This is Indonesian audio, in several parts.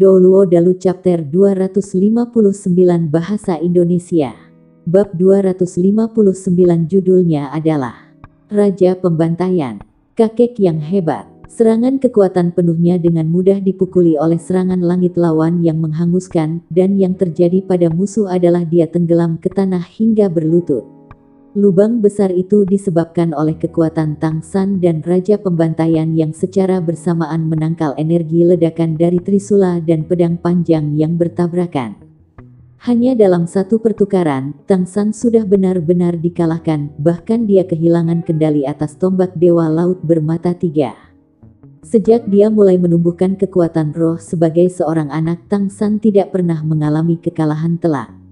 Douluo Dalu Chapter 259 Bahasa Indonesia. Bab 259 judulnya adalah Raja Pembantaian. Kakek yang hebat. Serangan kekuatan penuhnya dengan mudah dipukuli oleh serangan langit lawan yang menghanguskan, dan yang terjadi pada musuh adalah dia tenggelam ke tanah hingga berlutut. Lubang besar itu disebabkan oleh kekuatan Tang San dan Raja Pembantaian yang secara bersamaan menangkal energi ledakan dari trisula dan pedang panjang yang bertabrakan. Hanya dalam satu pertukaran, Tang San sudah benar-benar dikalahkan, bahkan dia kehilangan kendali atas tombak Dewa Laut bermata tiga. Sejak dia mulai menumbuhkan kekuatan roh sebagai seorang anak, Tang San tidak pernah mengalami kekalahan telak.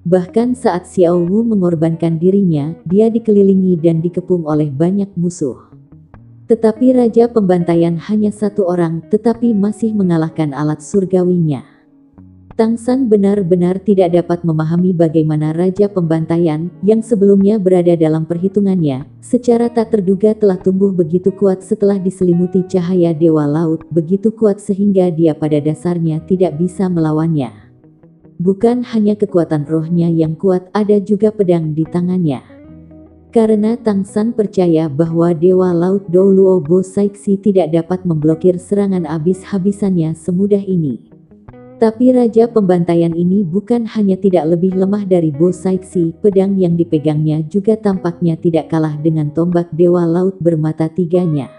Bahkan saat Xiao Wu mengorbankan dirinya, dia dikelilingi dan dikepung oleh banyak musuh. Tetapi Raja Pembantaian hanya satu orang, tetapi masih mengalahkan alat surgawinya. Tang San benar-benar tidak dapat memahami bagaimana Raja Pembantaian, yang sebelumnya berada dalam perhitungannya, secara tak terduga telah tumbuh begitu kuat setelah diselimuti cahaya Dewa Laut, begitu kuat sehingga dia pada dasarnya tidak bisa melawannya. Bukan hanya kekuatan rohnya yang kuat, ada juga pedang di tangannya. Karena Tang San percaya bahwa Dewa Laut Douluo Bo Saixi tidak dapat memblokir serangan habis-habisannya semudah ini. Tapi Raja Pembantaian ini bukan hanya tidak lebih lemah dari Bo Saixi, pedang yang dipegangnya juga tampaknya tidak kalah dengan tombak Dewa Laut bermata tiganya.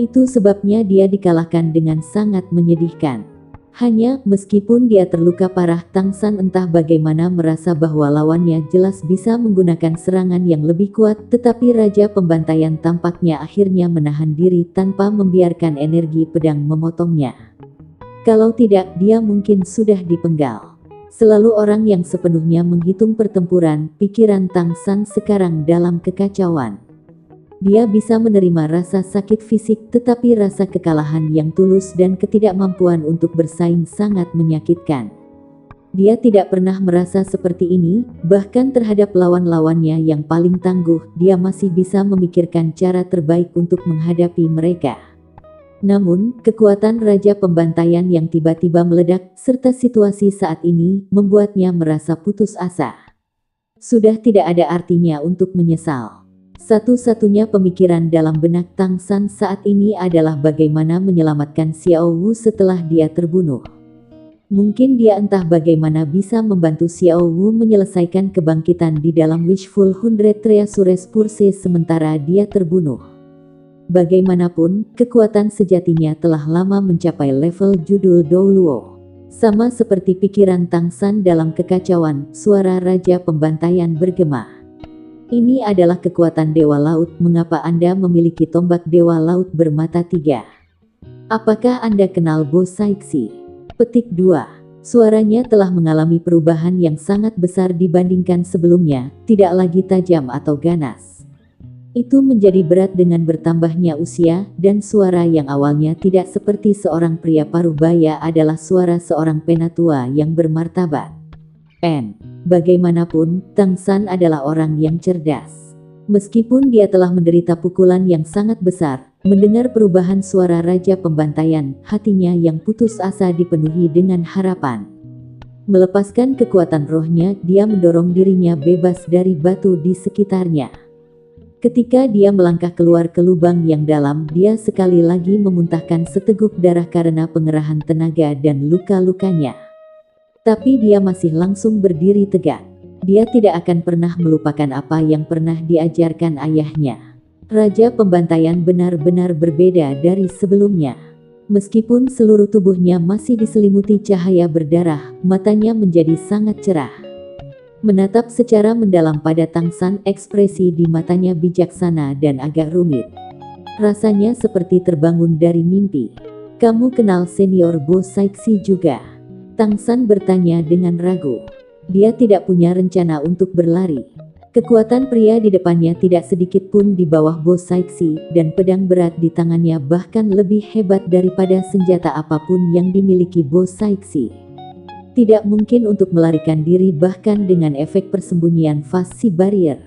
Itu sebabnya dia dikalahkan dengan sangat menyedihkan. Hanya, meskipun dia terluka parah, Tang San entah bagaimana merasa bahwa lawannya jelas bisa menggunakan serangan yang lebih kuat, tetapi Raja Pembantaian tampaknya akhirnya menahan diri tanpa membiarkan energi pedang memotongnya. Kalau tidak, dia mungkin sudah dipenggal. Selalu orang yang sepenuhnya menghitung pertempuran, pikiran Tang San sekarang dalam kekacauan. Dia bisa menerima rasa sakit fisik, tetapi rasa kekalahan yang tulus dan ketidakmampuan untuk bersaing sangat menyakitkan. Dia tidak pernah merasa seperti ini, bahkan terhadap lawan-lawannya yang paling tangguh, dia masih bisa memikirkan cara terbaik untuk menghadapi mereka. Namun, kekuatan Raja Pembantaian yang tiba-tiba meledak, serta situasi saat ini, membuatnya merasa putus asa. Sudah tidak ada artinya untuk menyesal. Satu-satunya pemikiran dalam benak Tang San saat ini adalah bagaimana menyelamatkan Xiao Wu setelah dia terbunuh. Mungkin dia entah bagaimana bisa membantu Xiao Wu menyelesaikan kebangkitan di dalam Wishful 100 Treasures Purse sementara dia terbunuh. Bagaimanapun, kekuatan sejatinya telah lama mencapai level judul Douluo. Sama seperti pikiran Tang San dalam kekacauan, suara Raja Pembantaian bergema. Ini adalah kekuatan Dewa Laut, mengapa Anda memiliki tombak Dewa Laut bermata tiga? Apakah Anda kenal Bo Saixi? Petik 2. Suaranya telah mengalami perubahan yang sangat besar dibandingkan sebelumnya, tidak lagi tajam atau ganas. Itu menjadi berat dengan bertambahnya usia, dan suara yang awalnya tidak seperti seorang pria parubaya adalah suara seorang penatua yang bermartabat. Bagaimanapun, Tang San adalah orang yang cerdas. Meskipun dia telah menderita pukulan yang sangat besar, mendengar perubahan suara Raja Pembantaian, hatinya yang putus asa dipenuhi dengan harapan. Melepaskan kekuatan rohnya, dia mendorong dirinya bebas dari batu di sekitarnya. Ketika dia melangkah keluar ke lubang yang dalam, dia sekali lagi memuntahkan seteguk darah karena pengerahan tenaga dan luka-lukanya. Tapi dia masih langsung berdiri tegak. Dia tidak akan pernah melupakan apa yang pernah diajarkan ayahnya. Raja Pembantaian benar-benar berbeda dari sebelumnya. Meskipun seluruh tubuhnya masih diselimuti cahaya berdarah, matanya menjadi sangat cerah. Menatap secara mendalam pada Tang San, ekspresi di matanya bijaksana dan agak rumit. Rasanya seperti terbangun dari mimpi. Kamu kenal senior Bo Saixi juga? Tang San bertanya dengan ragu. Dia tidak punya rencana untuk berlari. Kekuatan pria di depannya tidak sedikit pun di bawah Bo Saixi, dan pedang berat di tangannya bahkan lebih hebat daripada senjata apapun yang dimiliki Bo Saixi. Tidak mungkin untuk melarikan diri bahkan dengan efek persembunyian Fasi Barrier.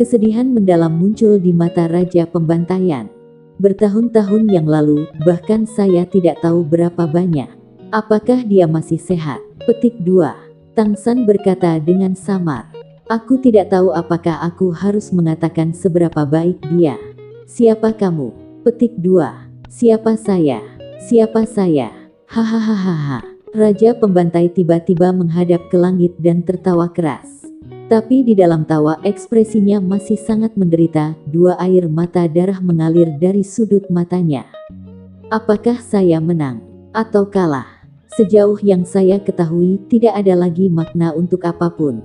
Kesedihan mendalam muncul di mata Raja Pembantaian. Bertahun-tahun yang lalu, bahkan saya tidak tahu berapa banyak. Apakah dia masih sehat? Petik 2. Tang San berkata dengan samar. Aku tidak tahu apakah aku harus mengatakan seberapa baik dia. Siapa kamu? Petik 2. Siapa saya? Siapa saya? Hahaha. Raja pembantai tiba-tiba menghadap ke langit dan tertawa keras. Tapi di dalam tawa ekspresinya masih sangat menderita, dua air mata darah mengalir dari sudut matanya. Apakah saya menang atau kalah? Sejauh yang saya ketahui tidak ada lagi makna untuk apapun.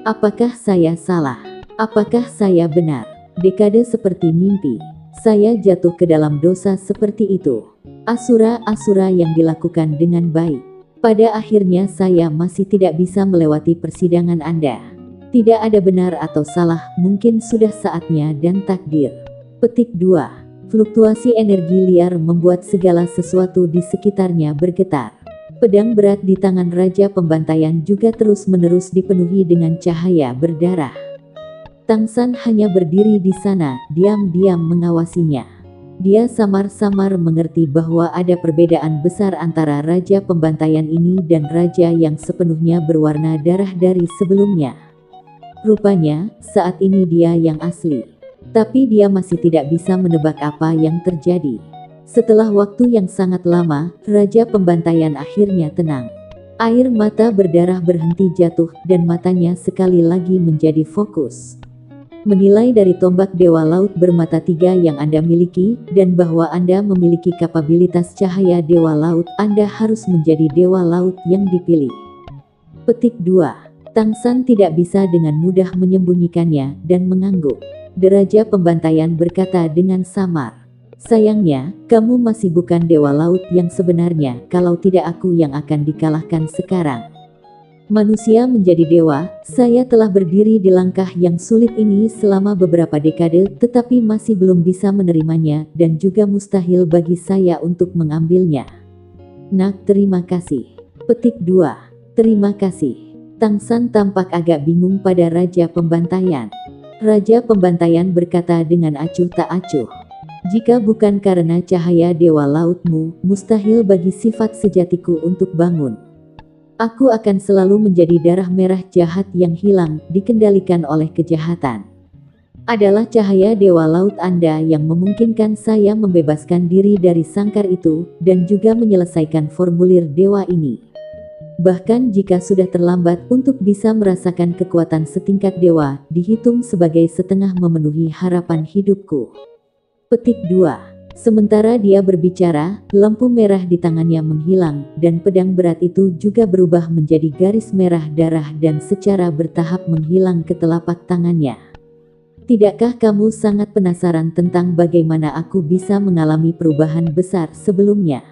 Apakah saya salah? Apakah saya benar? Dekade seperti mimpi. Saya jatuh ke dalam dosa seperti itu. Asura-asura yang dilakukan dengan baik. Pada akhirnya saya masih tidak bisa melewati persidangan Anda. Tidak ada benar atau salah, mungkin sudah saatnya dan takdir. Petik 2. Fluktuasi energi liar membuat segala sesuatu di sekitarnya bergetar. Pedang berat di tangan Raja Pembantaian juga terus-menerus dipenuhi dengan cahaya berdarah. Tang San hanya berdiri di sana, diam-diam mengawasinya. Dia samar-samar mengerti bahwa ada perbedaan besar antara Raja Pembantaian ini dan raja yang sepenuhnya berwarna darah dari sebelumnya. Rupanya, saat ini dia yang asli. Tapi dia masih tidak bisa menebak apa yang terjadi. Setelah waktu yang sangat lama, Raja Pembantaian akhirnya tenang. Air mata berdarah berhenti jatuh dan matanya sekali lagi menjadi fokus. Menilai dari tombak Dewa Laut bermata tiga yang Anda miliki, dan bahwa Anda memiliki kapabilitas cahaya Dewa Laut, Anda harus menjadi Dewa Laut yang dipilih. Petik 2. Tang San tidak bisa dengan mudah menyembunyikannya dan mengangguk. Raja Pembantaian berkata dengan samar. Sayangnya, kamu masih bukan Dewa Laut yang sebenarnya, kalau tidak aku yang akan dikalahkan sekarang. Manusia menjadi dewa, saya telah berdiri di langkah yang sulit ini selama beberapa dekade, tetapi masih belum bisa menerimanya, dan juga mustahil bagi saya untuk mengambilnya. Nak, terima kasih. Petik 2. Terima kasih. Tang San tampak agak bingung pada Raja Pembantaian. Raja Pembantaian berkata dengan acuh tak acuh. Jika bukan karena cahaya Dewa Lautmu, mustahil bagi sifat sejatiku untuk bangun. Aku akan selalu menjadi darah merah jahat yang hilang, dikendalikan oleh kejahatan. Adalah cahaya Dewa Laut Anda yang memungkinkan saya membebaskan diri dari sangkar itu, dan juga menyelesaikan formulir dewa ini. Bahkan jika sudah terlambat untuk bisa merasakan kekuatan setingkat dewa, dihitung sebagai setengah memenuhi harapan hidupku. Petik 2. Sementara dia berbicara, lampu merah di tangannya menghilang, dan pedang berat itu juga berubah menjadi garis merah darah dan secara bertahap menghilang ke telapak tangannya. Tidakkah kamu sangat penasaran tentang bagaimana aku bisa mengalami perubahan besar sebelumnya?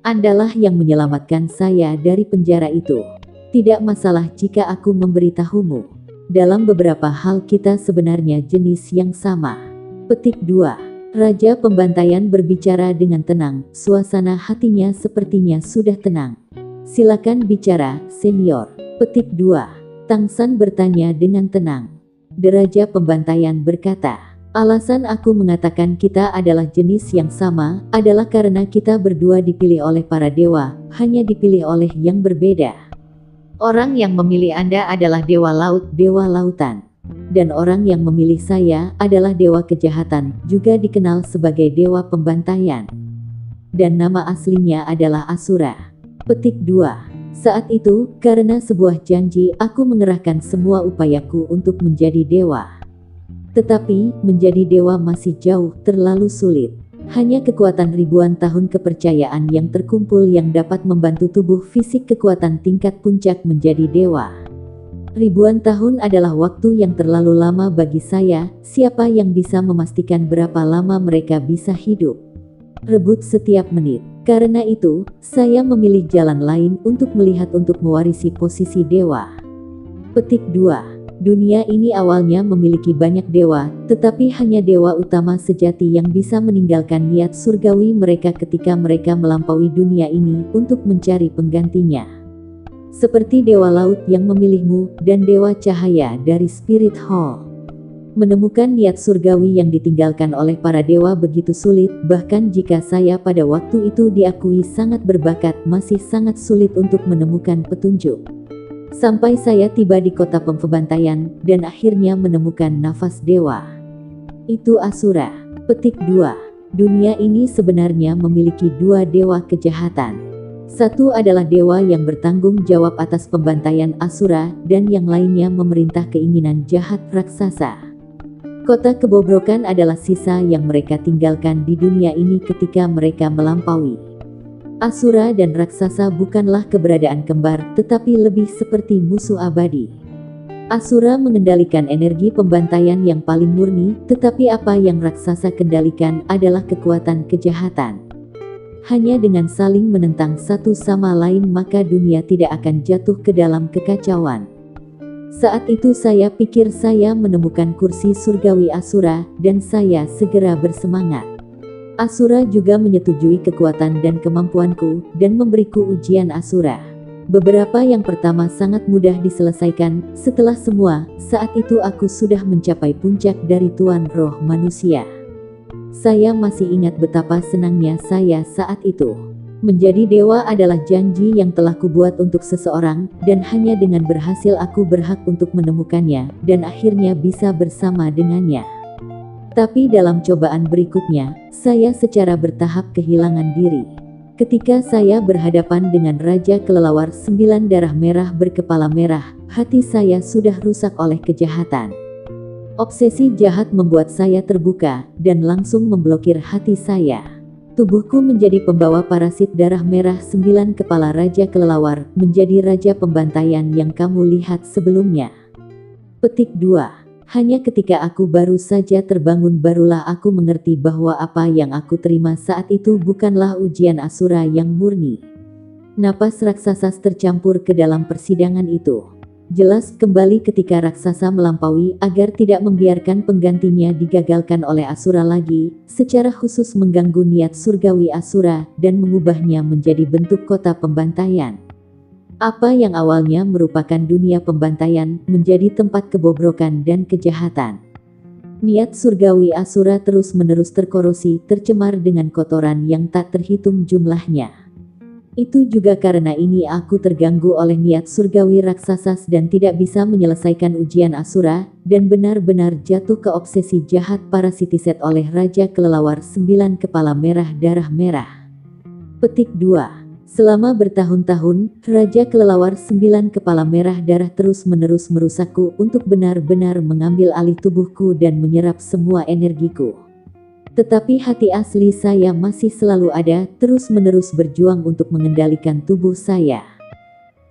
Andalah yang menyelamatkan saya dari penjara itu. Tidak masalah jika aku memberitahumu. Dalam beberapa hal kita sebenarnya jenis yang sama. Petik 2. Raja Pembantaian berbicara dengan tenang, suasana hatinya sepertinya sudah tenang. Silakan bicara, senior. Petik 2. Tang San bertanya dengan tenang. Raja Pembantaian berkata, alasan aku mengatakan kita adalah jenis yang sama, adalah karena kita berdua dipilih oleh para dewa, hanya dipilih oleh yang berbeda. Orang yang memilih Anda adalah Dewa Laut, Dewa Lautan. Dan orang yang memilih saya adalah Dewa Kejahatan, juga dikenal sebagai Dewa Pembantaian. Dan nama aslinya adalah Asura. Petik 2. Saat itu, karena sebuah janji, aku mengerahkan semua upayaku untuk menjadi dewa. Tetapi, menjadi dewa masih jauh, terlalu sulit. Hanya kekuatan ribuan tahun kepercayaan yang terkumpul yang dapat membantu tubuh fisik kekuatan tingkat puncak menjadi dewa. Ribuan tahun adalah waktu yang terlalu lama bagi saya, siapa yang bisa memastikan berapa lama mereka bisa hidup? Rebut setiap menit. Karena itu, saya memilih jalan lain untuk melihat untuk mewarisi posisi dewa. Petik 2. Dunia ini awalnya memiliki banyak dewa, tetapi hanya dewa utama sejati yang bisa meninggalkan niat surgawi mereka ketika mereka melampaui dunia ini untuk mencari penggantinya. Seperti Dewa Laut yang memilihmu, dan Dewa Cahaya dari Spirit Hall. Menemukan niat surgawi yang ditinggalkan oleh para dewa begitu sulit, bahkan jika saya pada waktu itu diakui sangat berbakat, masih sangat sulit untuk menemukan petunjuk. Sampai saya tiba di kota pembantaian, dan akhirnya menemukan nafas dewa. Itu Asura. Petik 2. Dunia ini sebenarnya memiliki dua dewa kejahatan. Satu adalah dewa yang bertanggung jawab atas pembantaian Asura, dan yang lainnya memerintah keinginan jahat raksasa. Kota kebobrokan adalah sisa yang mereka tinggalkan di dunia ini ketika mereka melampaui. Asura dan raksasa bukanlah keberadaan kembar, tetapi lebih seperti musuh abadi. Asura mengendalikan energi pembantaian yang paling murni, tetapi apa yang raksasa kendalikan adalah kekuatan kejahatan. Hanya dengan saling menentang satu sama lain maka dunia tidak akan jatuh ke dalam kekacauan. Saat itu saya pikir saya menemukan kursi surgawi Asura, dan saya segera bersemangat. Asura juga menyetujui kekuatan dan kemampuanku, dan memberiku ujian Asura. Beberapa yang pertama sangat mudah diselesaikan, setelah semua, saat itu aku sudah mencapai puncak dari Tuan Roh Manusia. Saya masih ingat betapa senangnya saya saat itu. Menjadi dewa adalah janji yang telah kubuat untuk seseorang, dan hanya dengan berhasil aku berhak untuk menemukannya, dan akhirnya bisa bersama dengannya. Tapi dalam cobaan berikutnya, saya secara bertahap kehilangan diri. Ketika saya berhadapan dengan Raja Kelelawar 9 darah merah berkepala merah, hati saya sudah rusak oleh kejahatan. Obsesi jahat membuat saya terbuka, dan langsung memblokir hati saya. Tubuhku menjadi pembawa parasit darah merah 9 kepala Raja Kelelawar, menjadi Raja Pembantaian yang kamu lihat sebelumnya. Petik 2. Hanya ketika aku baru saja terbangun barulah aku mengerti bahwa apa yang aku terima saat itu bukanlah ujian Asura yang murni. Napas raksasa tercampur ke dalam persidangan itu. Jelas kembali ketika raksasa melampaui agar tidak membiarkan penggantinya digagalkan oleh Asura lagi, secara khusus mengganggu niat surgawi Asura dan mengubahnya menjadi bentuk kota pembantaian. Apa yang awalnya merupakan dunia pembantaian menjadi tempat kebobrokan dan kejahatan. Niat surgawi Asura terus-menerus terkorosi, tercemar dengan kotoran yang tak terhitung jumlahnya. Itu juga karena ini aku terganggu oleh niat surgawi raksasa dan tidak bisa menyelesaikan ujian Asura, dan benar-benar jatuh ke obsesi jahat parasitiset oleh Raja Kelelawar 9 kepala merah darah merah. Petik 2. Selama bertahun-tahun, Raja Kelelawar 9 kepala merah darah terus-menerus merusakku untuk benar-benar mengambil alih tubuhku dan menyerap semua energiku. Tetapi hati asli saya masih selalu ada, terus-menerus berjuang untuk mengendalikan tubuh saya.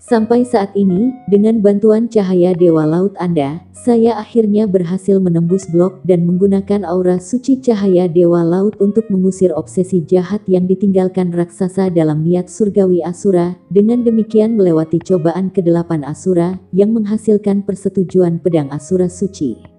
Sampai saat ini, dengan bantuan cahaya Dewa Laut Anda, saya akhirnya berhasil menembus blok dan menggunakan aura suci cahaya Dewa Laut untuk mengusir obsesi jahat yang ditinggalkan raksasa dalam niat surgawi Asura, dengan demikian melewati cobaan ke-8 Asura, yang menghasilkan persetujuan pedang Asura suci.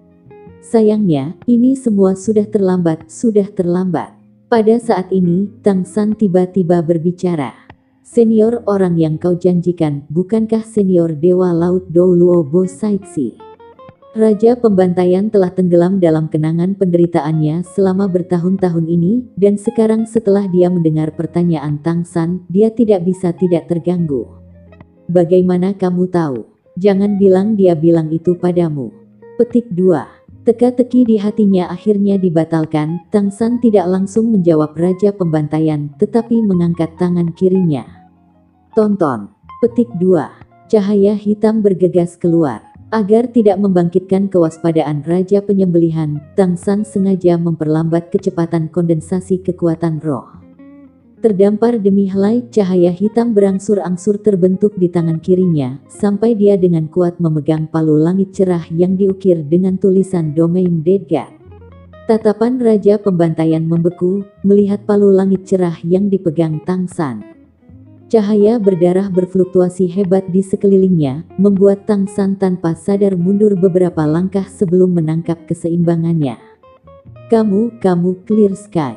Sayangnya, ini semua sudah terlambat, sudah terlambat. Pada saat ini, Tang San tiba-tiba berbicara. Senior orang yang kau janjikan, bukankah senior Dewa Laut Dou Luo Bo Saixi? Raja Pembantaian telah tenggelam dalam kenangan penderitaannya selama bertahun-tahun ini, dan sekarang setelah dia mendengar pertanyaan Tang San, dia tidak bisa tidak terganggu. Bagaimana kamu tahu? Jangan bilang dia bilang itu padamu. Petik 2. Teka-teki di hatinya akhirnya dibatalkan, Tang San tidak langsung menjawab Raja Pembantaian, tetapi mengangkat tangan kirinya. Tonton. Petik 2. Cahaya hitam bergegas keluar. Agar tidak membangkitkan kewaspadaan Raja Penyembelihan, Tang San sengaja memperlambat kecepatan kondensasi kekuatan roh. Terdampar demi helai cahaya hitam berangsur-angsur terbentuk di tangan kirinya, sampai dia dengan kuat memegang palu langit cerah yang diukir dengan tulisan Domain Dead God. Tatapan Raja Pembantaian membeku, melihat palu langit cerah yang dipegang Tang San. Cahaya berdarah berfluktuasi hebat di sekelilingnya, membuat Tang San tanpa sadar mundur beberapa langkah sebelum menangkap keseimbangannya. Kamu Clear Sky.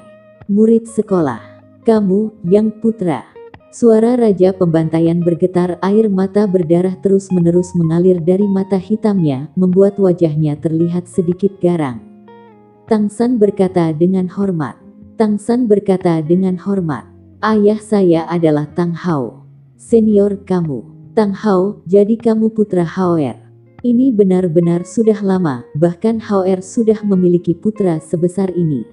Murid sekolah. Kamu, Yang Putra. Suara Raja Pembantaian bergetar, air mata berdarah terus-menerus mengalir dari mata hitamnya, membuat wajahnya terlihat sedikit garang. Tang San berkata dengan hormat. Tang San berkata dengan hormat. Ayah saya adalah Tang Hao. Senior kamu. Tang Hao, jadi kamu putra Hao Er. Ini benar-benar sudah lama, bahkan Hao Er sudah memiliki putra sebesar ini.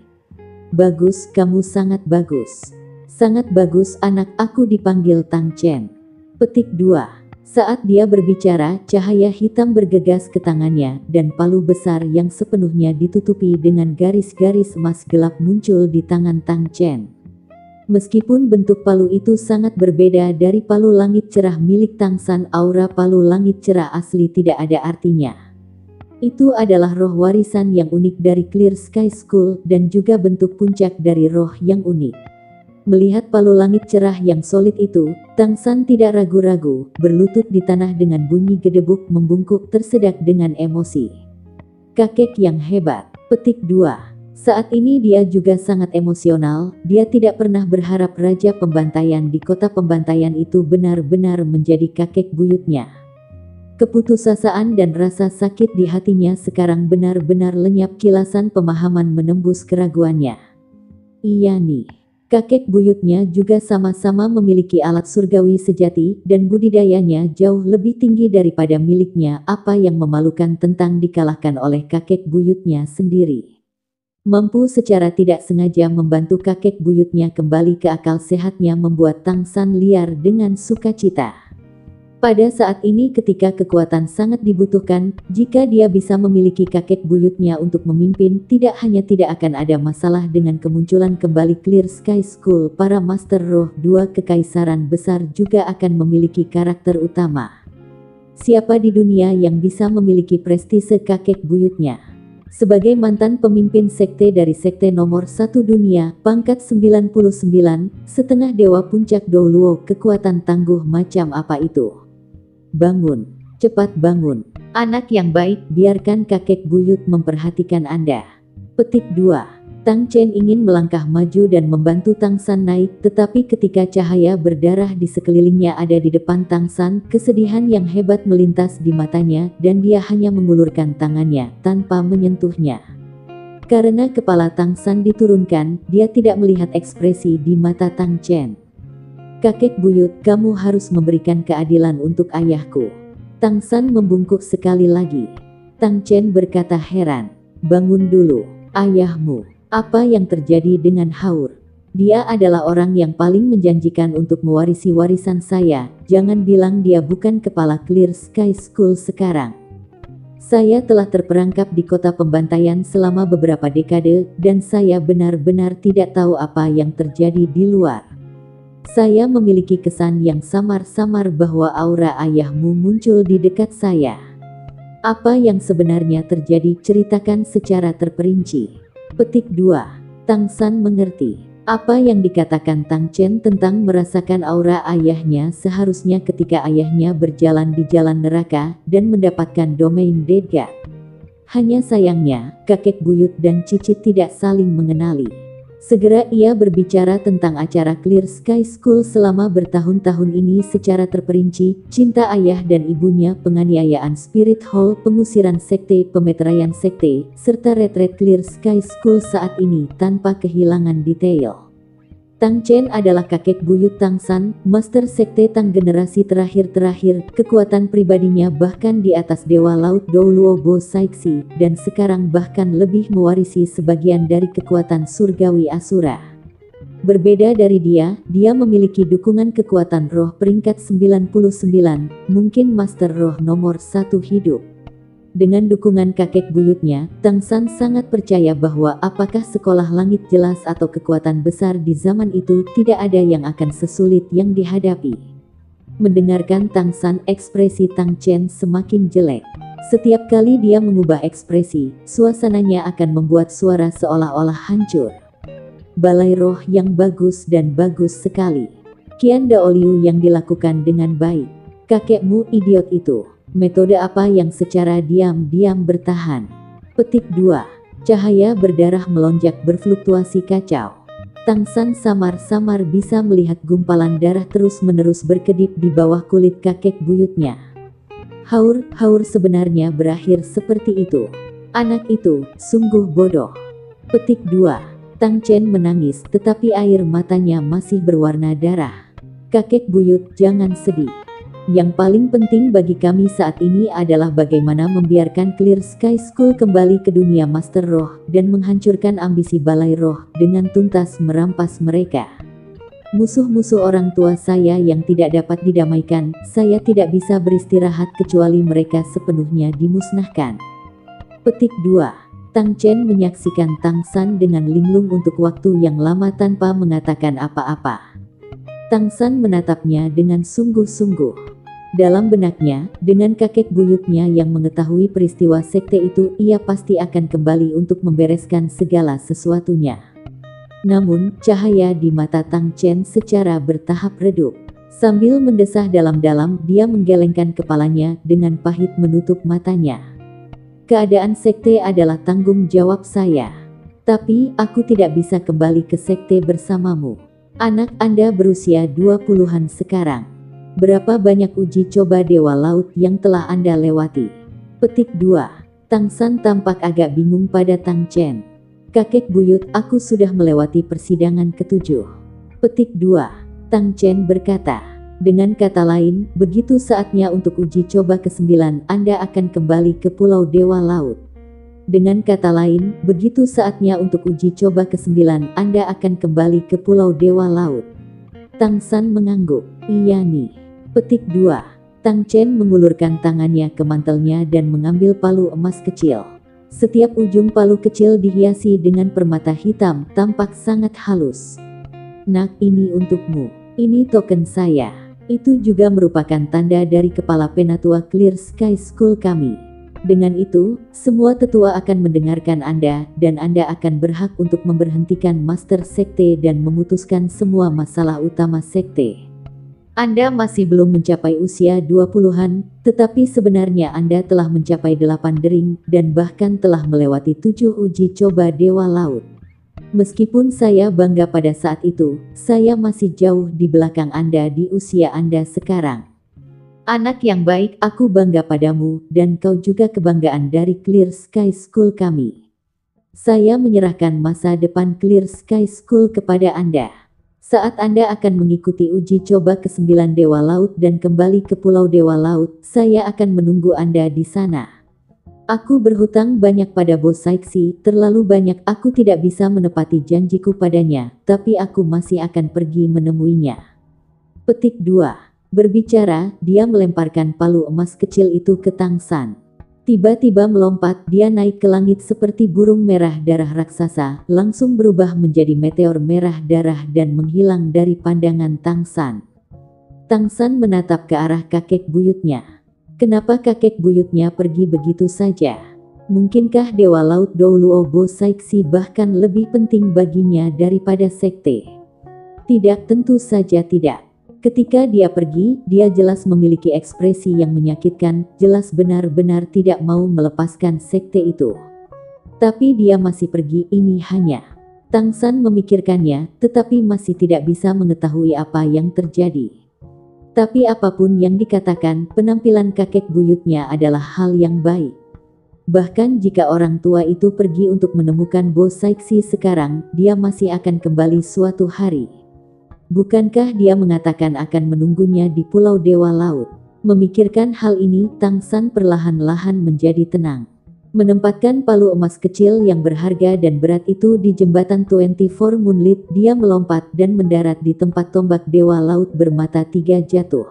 Bagus, kamu sangat bagus. Sangat bagus anak, aku dipanggil Tang Chen. Petik 2. Saat dia berbicara, cahaya hitam bergegas ke tangannya, dan palu besar yang sepenuhnya ditutupi dengan garis-garis emas gelap muncul di tangan Tang Chen. Meskipun bentuk palu itu sangat berbeda dari palu langit cerah milik Tang San, aura palu langit cerah asli tidak ada artinya. Itu adalah roh warisan yang unik dari Clear Sky School, dan juga bentuk puncak dari roh yang unik. Melihat palu langit cerah yang solid itu, Tang San tidak ragu-ragu, berlutut di tanah dengan bunyi gedebuk membungkuk tersedak dengan emosi. Kakek yang hebat. Petik 2. Saat ini dia juga sangat emosional, dia tidak pernah berharap Raja Pembantaian di kota pembantaian itu benar-benar menjadi kakek buyutnya. Keputusasaan dan rasa sakit di hatinya sekarang benar-benar lenyap, kilasan pemahaman menembus keraguannya. Iya nih. Kakek buyutnya juga sama-sama memiliki alat surgawi sejati, dan budidayanya jauh lebih tinggi daripada miliknya. Apa yang memalukan tentang dikalahkan oleh kakek buyutnya sendiri. Mampu secara tidak sengaja membantu kakek buyutnya kembali ke akal sehatnya membuat Tang San liar dengan sukacita. Pada saat ini ketika kekuatan sangat dibutuhkan, jika dia bisa memiliki kakek buyutnya untuk memimpin, tidak akan ada masalah dengan kemunculan kembali Clear Sky School. Para Master Roh dua Kekaisaran Besar juga akan memiliki karakter utama. Siapa di dunia yang bisa memiliki prestise kakek buyutnya? Sebagai mantan pemimpin sekte dari sekte nomor 1 dunia, pangkat 99, setengah dewa puncak Douluo, kekuatan tangguh macam apa itu? Bangun, cepat bangun. Anak yang baik, biarkan kakek buyut memperhatikan Anda. Petik 2. Tang Chen ingin melangkah maju dan membantu Tang San naik, tetapi ketika cahaya berdarah di sekelilingnya ada di depan Tang San, kesedihan yang hebat melintas di matanya, dan dia hanya mengulurkan tangannya, tanpa menyentuhnya. Karena kepala Tang San diturunkan, dia tidak melihat ekspresi di mata Tang Chen. Kakek buyut, kamu harus memberikan keadilan untuk ayahku. Tang San membungkuk sekali lagi. Tang Chen berkata heran. Bangun dulu, ayahmu. Apa yang terjadi dengan Haur? Dia adalah orang yang paling menjanjikan untuk mewarisi warisan saya. Jangan bilang dia bukan kepala Clear Sky School sekarang. Saya telah terperangkap di kota pembantaian selama beberapa dekade, dan saya benar-benar tidak tahu apa yang terjadi di luar. Saya memiliki kesan yang samar-samar bahwa aura ayahmu muncul di dekat saya. Apa yang sebenarnya terjadi? Ceritakan secara terperinci. Petik 2. Tang San mengerti. Apa yang dikatakan Tang Chen tentang merasakan aura ayahnya seharusnya ketika ayahnya berjalan di jalan neraka dan mendapatkan domain Dead God. Hanya sayangnya, kakek buyut dan cicit tidak saling mengenali. Segera ia berbicara tentang acara Clear Sky School selama bertahun-tahun ini secara terperinci, cinta ayah dan ibunya, penganiayaan Spirit Hall, pengusiran sekte, pemeteraian sekte, serta retret Clear Sky School saat ini tanpa kehilangan detail. Tang Chen adalah kakek buyut Tang San, master sekte Tang generasi terakhir-terakhir, kekuatan pribadinya bahkan di atas Dewa Laut Douluo Bo Saixi, dan sekarang bahkan lebih mewarisi sebagian dari kekuatan surgawi Asura. Berbeda dari dia memiliki dukungan kekuatan roh peringkat 99, mungkin master roh nomor 1 hidup. Dengan dukungan kakek buyutnya, Tang San sangat percaya bahwa apakah sekolah langit jelas atau kekuatan besar di zaman itu, tidak ada yang akan sesulit yang dihadapi. Mendengarkan Tang San, ekspresi Tang Chen semakin jelek. Setiap kali dia mengubah ekspresi, suasananya akan membuat suara seolah-olah hancur. Balai roh yang bagus dan bagus sekali. Qian Daoliu yang dilakukan dengan baik. Kakekmu idiot itu. Metode apa yang secara diam-diam bertahan? Petik 2. Cahaya berdarah melonjak berfluktuasi kacau. Tang San samar-samar bisa melihat gumpalan darah terus-menerus berkedip di bawah kulit kakek buyutnya. Haur sebenarnya berakhir seperti itu. Anak itu sungguh bodoh. Petik 2. Tang Chen menangis tetapi air matanya masih berwarna darah. Kakek buyut, jangan sedih. Yang paling penting bagi kami saat ini adalah bagaimana membiarkan Clear Sky School kembali ke dunia Master Roh dan menghancurkan ambisi Balai Roh dengan tuntas merampas mereka. Musuh-musuh orang tua saya yang tidak dapat didamaikan, saya tidak bisa beristirahat kecuali mereka sepenuhnya dimusnahkan. Petik 2. Tang Chen menyaksikan Tang San dengan linglung untuk waktu yang lama tanpa mengatakan apa-apa. Tang San menatapnya dengan sungguh-sungguh. Dalam benaknya, dengan kakek buyutnya yang mengetahui peristiwa sekte itu, ia pasti akan kembali untuk membereskan segala sesuatunya. Namun, cahaya di mata Tang Chen secara bertahap redup. Sambil mendesah dalam-dalam, dia menggelengkan kepalanya dengan pahit menutup matanya. Keadaan sekte adalah tanggung jawab saya. Tapi, aku tidak bisa kembali ke sekte bersamamu. Anak Anda berusia 20-an sekarang. Berapa banyak uji coba Dewa Laut yang telah Anda lewati? Petik 2. Tang San tampak agak bingung pada Tang Chen. Kakek buyut, aku sudah melewati persidangan ke-7. Petik 2. Tang Chen berkata. Dengan kata lain, begitu saatnya untuk uji coba ke-9, Anda akan kembali ke Pulau Dewa Laut. Dengan kata lain, begitu saatnya untuk uji coba ke-9, Anda akan kembali ke Pulau Dewa Laut. Tang San mengangguk. Iya nih. Petik 2. Tang Chen mengulurkan tangannya ke mantelnya dan mengambil palu emas kecil. Setiap ujung palu kecil dihiasi dengan permata hitam, tampak sangat halus. Nak, ini untukmu. Ini token saya. Itu juga merupakan tanda dari kepala penatua Clear Sky School kami. Dengan itu, semua tetua akan mendengarkan Anda, dan Anda akan berhak untuk memberhentikan Master Sekte dan memutuskan semua masalah utama Sekte. Anda masih belum mencapai usia 20-an, tetapi sebenarnya Anda telah mencapai 8 dering, dan bahkan telah melewati 7 uji coba Dewa Laut. Meskipun saya bangga pada saat itu, saya masih jauh di belakang Anda di usia Anda sekarang. Anak yang baik, aku bangga padamu, dan kau juga kebanggaan dari Clear Sky School kami. Saya menyerahkan masa depan Clear Sky School kepada Anda. Saat Anda akan mengikuti uji coba ke-9 Dewa Laut dan kembali ke Pulau Dewa Laut, saya akan menunggu Anda di sana. Aku berhutang banyak pada Bos Saiksi, terlalu banyak, aku tidak bisa menepati janjiku padanya, tapi aku masih akan pergi menemuinya. Petik 2. Berbicara, dia melemparkan palu emas kecil itu ke Tang San. Tiba-tiba melompat, dia naik ke langit seperti burung merah darah raksasa, langsung berubah menjadi meteor merah darah dan menghilang dari pandangan Tang San. Tang San menatap ke arah kakek buyutnya. Kenapa kakek buyutnya pergi begitu saja? Mungkinkah Dewa Laut Douluo Bo Saiksi bahkan lebih penting baginya daripada sekte? Tidak, tentu saja tidak. Ketika dia pergi, dia jelas memiliki ekspresi yang menyakitkan, jelas benar-benar tidak mau melepaskan sekte itu. Tapi dia masih pergi, ini hanya. Tang San memikirkannya, tetapi masih tidak bisa mengetahui apa yang terjadi. Tapi apapun yang dikatakan, penampilan kakek buyutnya adalah hal yang baik. Bahkan jika orang tua itu pergi untuk menemukan Bo Saiksi sekarang, dia masih akan kembali suatu hari. Bukankah dia mengatakan akan menunggunya di Pulau Dewa Laut? Memikirkan hal ini, Tang San perlahan-lahan menjadi tenang. Menempatkan palu emas kecil yang berharga dan berat itu di jembatan 24 Moonlit, dia melompat dan mendarat di tempat tombak Dewa Laut bermata 3 jatuh.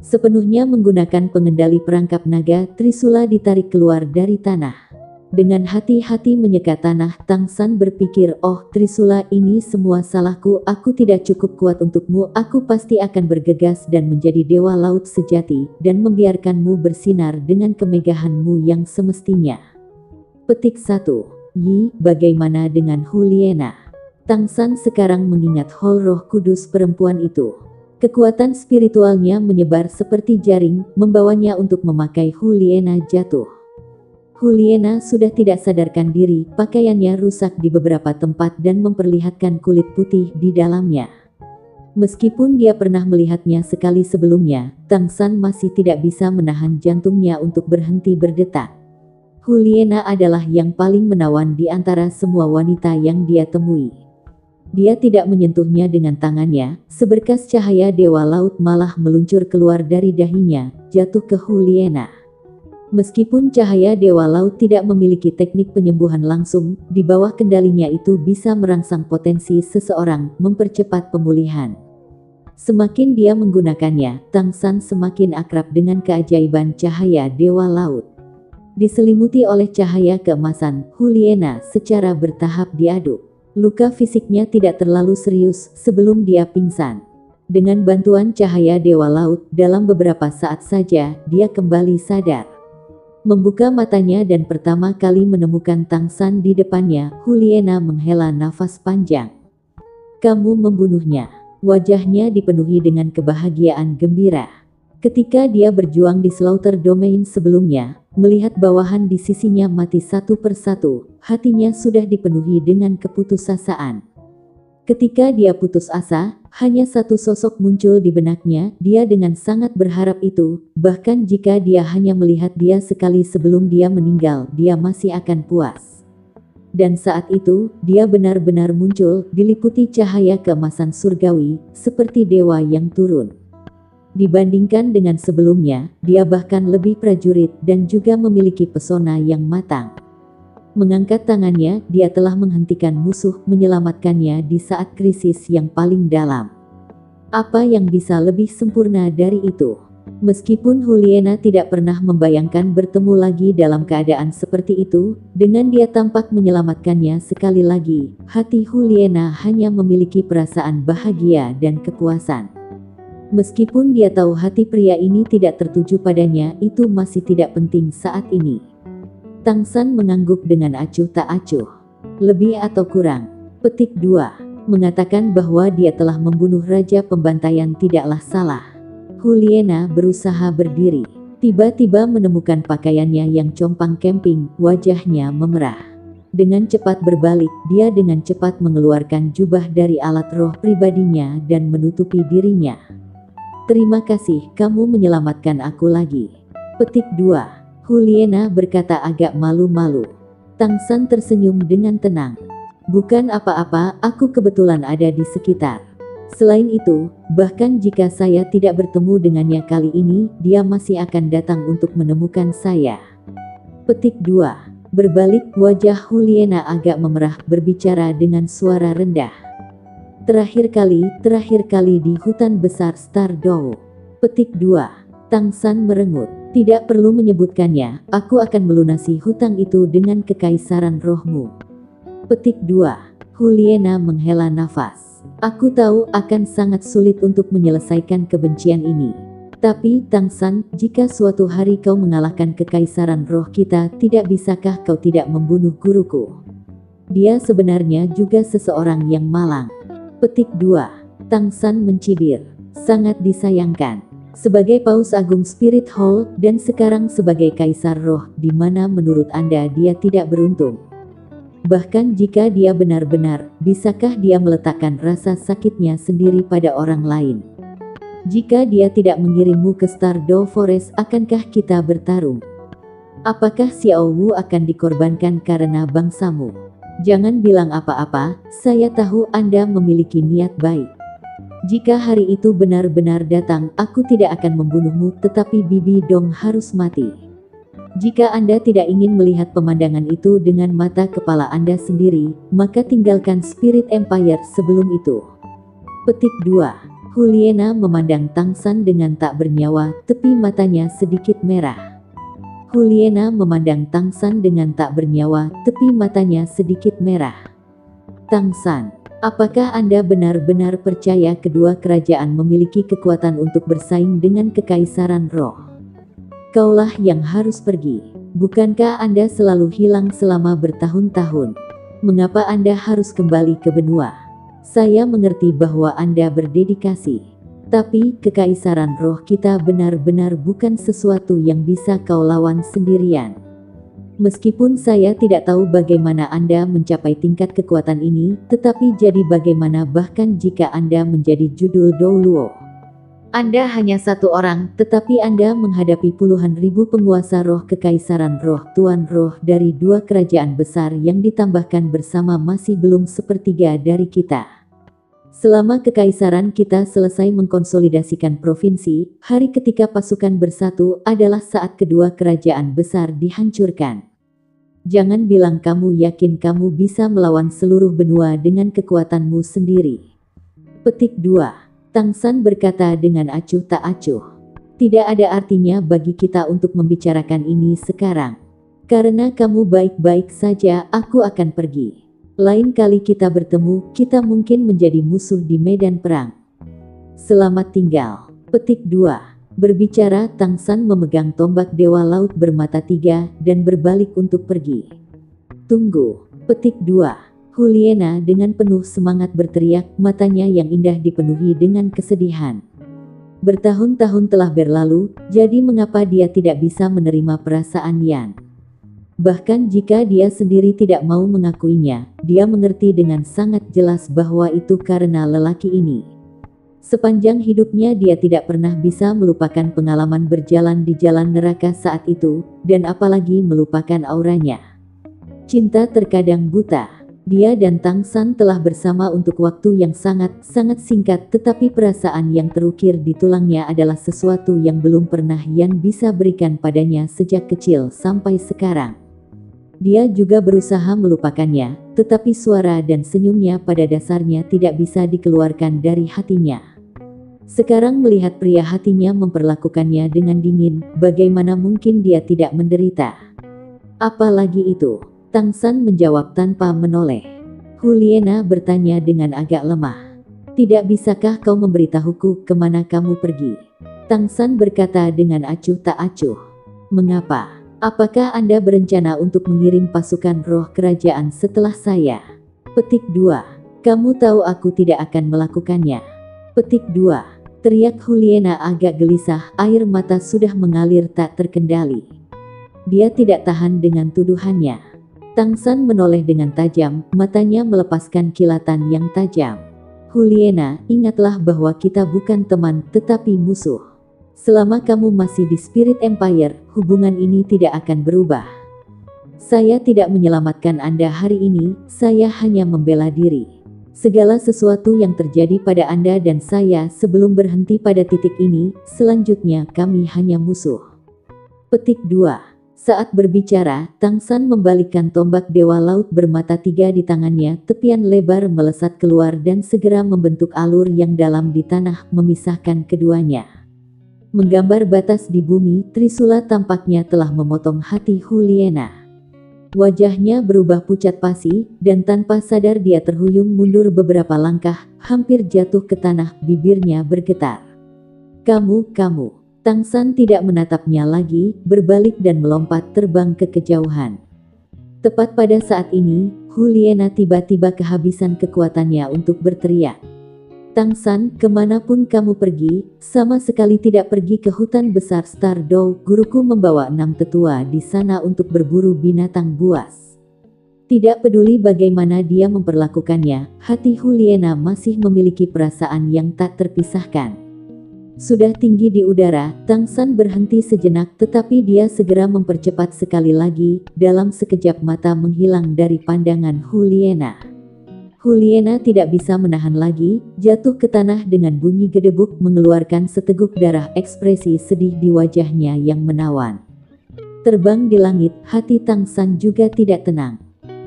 Sepenuhnya menggunakan pengendali perangkap naga, Trisula ditarik keluar dari tanah. Dengan hati-hati menyeka tanah, Tang San berpikir, oh Trisula, ini semua salahku, aku tidak cukup kuat untukmu, aku pasti akan bergegas dan menjadi Dewa Laut sejati, dan membiarkanmu bersinar dengan kemegahanmu yang semestinya. Petik 1. Yi, bagaimana dengan Huliena? Tang San sekarang mengingat Hol Roh Kudus perempuan itu. Kekuatan spiritualnya menyebar seperti jaring, membawanya untuk memakai Huliena jatuh. Juliana sudah tidak sadarkan diri, pakaiannya rusak di beberapa tempat dan memperlihatkan kulit putih di dalamnya. Meskipun dia pernah melihatnya sekali sebelumnya, Tang San masih tidak bisa menahan jantungnya untuk berhenti berdetak. Juliana adalah yang paling menawan di antara semua wanita yang dia temui. Dia tidak menyentuhnya dengan tangannya, seberkas cahaya dewa laut malah meluncur keluar dari dahinya, jatuh ke Juliana. Meskipun cahaya dewa laut tidak memiliki teknik penyembuhan langsung, di bawah kendalinya itu bisa merangsang potensi seseorang, mempercepat pemulihan. Semakin dia menggunakannya, Tang San semakin akrab dengan keajaiban cahaya dewa laut. Diselimuti oleh cahaya keemasan, Juliana secara bertahap diaduk. Luka fisiknya tidak terlalu serius sebelum dia pingsan. Dengan bantuan cahaya dewa laut, dalam beberapa saat saja, dia kembali sadar. Membuka matanya dan pertama kali menemukan Tang San di depannya, Juliana menghela nafas panjang. "Kamu membunuhnya." Wajahnya dipenuhi dengan kebahagiaan gembira. Ketika dia berjuang di Slaughter Domain sebelumnya, melihat bawahan di sisinya mati satu persatu, hatinya sudah dipenuhi dengan keputusasaan. Ketika dia putus asa, hanya satu sosok muncul di benaknya, dia dengan sangat berharap itu, bahkan jika dia hanya melihat dia sekali sebelum dia meninggal, dia masih akan puas. Dan saat itu, dia benar-benar muncul, diliputi cahaya keemasan surgawi, seperti dewa yang turun. Dibandingkan dengan sebelumnya, dia bahkan lebih prajurit dan juga memiliki pesona yang matang. Mengangkat tangannya, dia telah menghentikan musuh, menyelamatkannya di saat krisis yang paling dalam. Apa yang bisa lebih sempurna dari itu? Meskipun Juliana tidak pernah membayangkan bertemu lagi dalam keadaan seperti itu, dengan dia tampak menyelamatkannya sekali lagi, hati Juliana hanya memiliki perasaan bahagia dan kepuasan. Meskipun dia tahu hati pria ini tidak tertuju padanya, itu masih tidak penting saat ini. Tang San mengangguk dengan acuh tak acuh. Lebih atau kurang. Petik 2. Mengatakan bahwa dia telah membunuh Raja Pembantaian tidaklah salah. Juliana berusaha berdiri. Tiba-tiba menemukan pakaiannya yang compang camping, wajahnya memerah. Dengan cepat berbalik, dia dengan cepat mengeluarkan jubah dari alat roh pribadinya dan menutupi dirinya. "Terima kasih, kamu menyelamatkan aku lagi." Petik 2. Juliana berkata agak malu-malu. Tang San tersenyum dengan tenang. "Bukan apa-apa, aku kebetulan ada di sekitar. Selain itu, bahkan jika saya tidak bertemu dengannya kali ini, dia masih akan datang untuk menemukan saya." Petik 2. Berbalik, wajah Juliana agak memerah, berbicara dengan suara rendah. Terakhir kali di hutan besar Stardow." Petik 2. Tang San merengut. "Tidak perlu menyebutkannya, aku akan melunasi hutang itu dengan kekaisaran rohmu." Petik 2. Juliana menghela nafas. "Aku tahu akan sangat sulit untuk menyelesaikan kebencian ini. Tapi, Tang San, jika suatu hari kau mengalahkan kekaisaran roh kita, tidak bisakah kau tidak membunuh guruku? Dia sebenarnya juga seseorang yang malang." Petik 2. Tang San mencibir. "Sangat disayangkan. Sebagai Paus Agung Spirit Hall, dan sekarang sebagai Kaisar Roh, di mana menurut Anda dia tidak beruntung? Bahkan jika dia benar-benar, bisakah dia meletakkan rasa sakitnya sendiri pada orang lain? Jika dia tidak mengirimmu ke Stardow Forest, akankah kita bertarung? Apakah Xiao Wu akan dikorbankan karena bangsamu? Jangan bilang apa-apa, saya tahu Anda memiliki niat baik. Jika hari itu benar-benar datang, aku tidak akan membunuhmu, tetapi Bibi Dong harus mati. Jika Anda tidak ingin melihat pemandangan itu dengan mata kepala Anda sendiri, maka tinggalkan Spirit Empire sebelum itu." Petik 2. Juliana memandang Tang San dengan tak bernyawa, tepi matanya sedikit merah. Juliana memandang Tang San dengan tak bernyawa, tepi matanya sedikit merah. "Tang San, apakah Anda benar-benar percaya kedua kerajaan memiliki kekuatan untuk bersaing dengan kekaisaran roh? Kaulah yang harus pergi. Bukankah Anda selalu hilang selama bertahun-tahun? Mengapa Anda harus kembali ke benua? Saya mengerti bahwa Anda berdedikasi. Tapi, kekaisaran roh kita benar-benar bukan sesuatu yang bisa kau lawan sendirian. Meskipun saya tidak tahu bagaimana Anda mencapai tingkat kekuatan ini, tetapi jadi bagaimana bahkan jika Anda menjadi judul Douluo. Anda hanya satu orang, tetapi Anda menghadapi puluhan ribu penguasa roh kekaisaran roh, tuan roh dari dua kerajaan besar yang ditambahkan bersama masih belum sepertiga dari kita. Selama kekaisaran kita selesai mengkonsolidasikan provinsi, hari ketika pasukan bersatu adalah saat kedua kerajaan besar dihancurkan. Jangan bilang kamu yakin kamu bisa melawan seluruh benua dengan kekuatanmu sendiri. Petik 2. Tang San berkata dengan acuh tak acuh. Tidak ada artinya bagi kita untuk membicarakan ini sekarang. Karena kamu baik-baik saja, aku akan pergi. Lain kali kita bertemu, kita mungkin menjadi musuh di medan perang. Selamat tinggal. Petik 2. Berbicara, Tang San memegang tombak Dewa Laut bermata 3 dan berbalik untuk pergi. Tunggu. Petik 2. Juliana dengan penuh semangat berteriak, matanya yang indah dipenuhi dengan kesedihan. Bertahun-tahun telah berlalu, jadi mengapa dia tidak bisa menerima perasaan Yan? Bahkan jika dia sendiri tidak mau mengakuinya, dia mengerti dengan sangat jelas bahwa itu karena lelaki ini. Sepanjang hidupnya dia tidak pernah bisa melupakan pengalaman berjalan di jalan neraka saat itu, dan apalagi melupakan auranya. Cinta terkadang buta. Dia dan Tang San telah bersama untuk waktu yang sangat-sangat singkat, tetapi perasaan yang terukir di tulangnya adalah sesuatu yang belum pernah Yan bisa berikan padanya sejak kecil sampai sekarang. Dia juga berusaha melupakannya, tetapi suara dan senyumnya pada dasarnya tidak bisa dikeluarkan dari hatinya. Sekarang melihat pria hatinya memperlakukannya dengan dingin, bagaimana mungkin dia tidak menderita? Apalagi itu? Tang San menjawab tanpa menoleh. Juliana bertanya dengan agak lemah. Tidak bisakah kau memberitahuku kemana kamu pergi? Tang San berkata dengan acuh tak acuh. Mengapa? Apakah Anda berencana untuk mengirim pasukan roh kerajaan setelah saya? Petik 2. Kamu tahu aku tidak akan melakukannya. Petik 2. Teriak Juliana agak gelisah, air mata sudah mengalir tak terkendali. Dia tidak tahan dengan tuduhannya. Tang San menoleh dengan tajam, matanya melepaskan kilatan yang tajam. Juliana, ingatlah bahwa kita bukan teman, tetapi musuh. Selama kamu masih di Spirit Empire, hubungan ini tidak akan berubah. Saya tidak menyelamatkan Anda hari ini, saya hanya membela diri. Segala sesuatu yang terjadi pada Anda dan saya sebelum berhenti pada titik ini, selanjutnya kami hanya musuh. Petik 2. Saat berbicara, Tang San membalikkan tombak Dewa Laut bermata 3 di tangannya, tepian lebar melesat keluar dan segera membentuk alur yang dalam di tanah, memisahkan keduanya. Menggambar batas di bumi, Trisula tampaknya telah memotong hati Juliana. Wajahnya berubah pucat pasi, dan tanpa sadar dia terhuyung mundur beberapa langkah, hampir jatuh ke tanah, bibirnya bergetar. Kamu. Tang San tidak menatapnya lagi, berbalik dan melompat terbang ke kejauhan. Tepat pada saat ini, Juliana tiba-tiba kehabisan kekuatannya untuk berteriak. Tang San, kemanapun kamu pergi, sama sekali tidak pergi ke hutan besar Stardow, guruku membawa 6 tetua di sana untuk berburu binatang buas. Tidak peduli bagaimana dia memperlakukannya, hati Juliana masih memiliki perasaan yang tak terpisahkan. Sudah tinggi di udara, Tang San berhenti sejenak, tetapi dia segera mempercepat sekali lagi, dalam sekejap mata menghilang dari pandangan Juliana. Juliana tidak bisa menahan lagi, jatuh ke tanah dengan bunyi gedebuk, mengeluarkan seteguk darah, ekspresi sedih di wajahnya yang menawan. Terbang di langit, hati Tang San juga tidak tenang.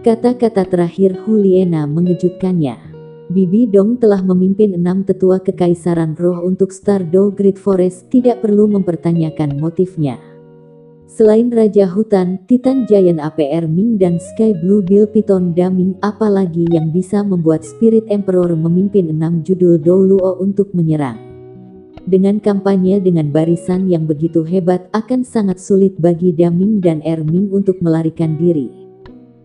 Kata-kata terakhir Juliana mengejutkannya. Bibi Dong telah memimpin 6 tetua kekaisaran roh untuk Stardow Great Forest, tidak perlu mempertanyakan motifnya. Selain Raja Hutan, Titan Giant APR Ming dan Sky Blue Bill Python Daming, apalagi yang bisa membuat Spirit Emperor memimpin 6 judul Douluo untuk menyerang. Dengan kampanye dengan barisan yang begitu hebat, akan sangat sulit bagi Daming dan Erming untuk melarikan diri.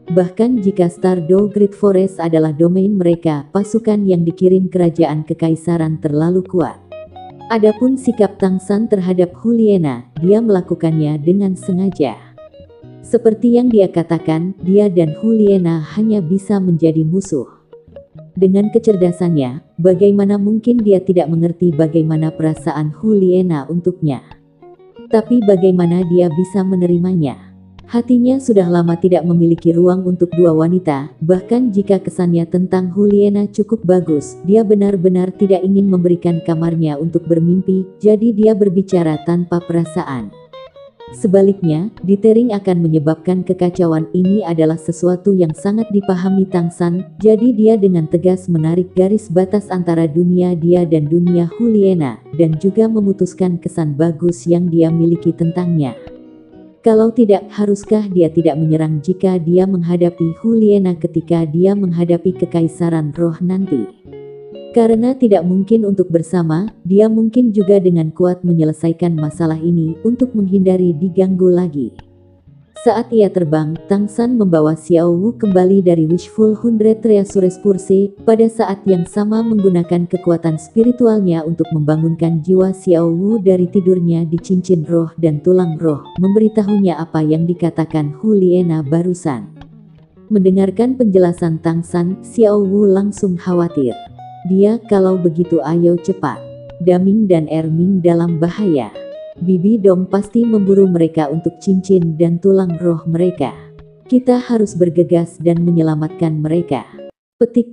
Bahkan jika Stardow Great Forest adalah domain mereka, pasukan yang dikirim kerajaan kekaisaran terlalu kuat. Adapun sikap Tang San terhadap Juliana, dia melakukannya dengan sengaja. Seperti yang dia katakan, dia dan Juliana hanya bisa menjadi musuh. Dengan kecerdasannya, bagaimana mungkin dia tidak mengerti bagaimana perasaan Juliana untuknya? Tapi bagaimana dia bisa menerimanya? Hatinya sudah lama tidak memiliki ruang untuk dua wanita, bahkan jika kesannya tentang Juliana cukup bagus, dia benar-benar tidak ingin memberikan kamarnya untuk bermimpi, jadi dia berbicara tanpa perasaan. Sebaliknya, dithering akan menyebabkan kekacauan. Ini adalah sesuatu yang sangat dipahami Tang San, jadi dia dengan tegas menarik garis batas antara dunia dia dan dunia Juliana, dan juga memutuskan kesan bagus yang dia miliki tentangnya. Kalau tidak, haruskah dia tidak menyerang jika dia menghadapi Juliana ketika dia menghadapi kekaisaran roh nanti? Karena tidak mungkin untuk bersama, dia mungkin juga dengan kuat menyelesaikan masalah ini untuk menghindari diganggu lagi. Saat ia terbang, Tang San membawa Xiao Wu kembali dari Wishful 100 Treasures Purse, pada saat yang sama menggunakan kekuatan spiritualnya untuk membangunkan jiwa Xiao Wu dari tidurnya di cincin roh dan tulang roh, memberitahunya apa yang dikatakan Juliana barusan. Mendengarkan penjelasan Tang San, Xiao Wu langsung khawatir. Dia, kalau begitu ayo cepat. Daming dan Erming dalam bahaya. Bibi Dong pasti memburu mereka untuk cincin dan tulang roh mereka. Kita harus bergegas dan menyelamatkan mereka. Petik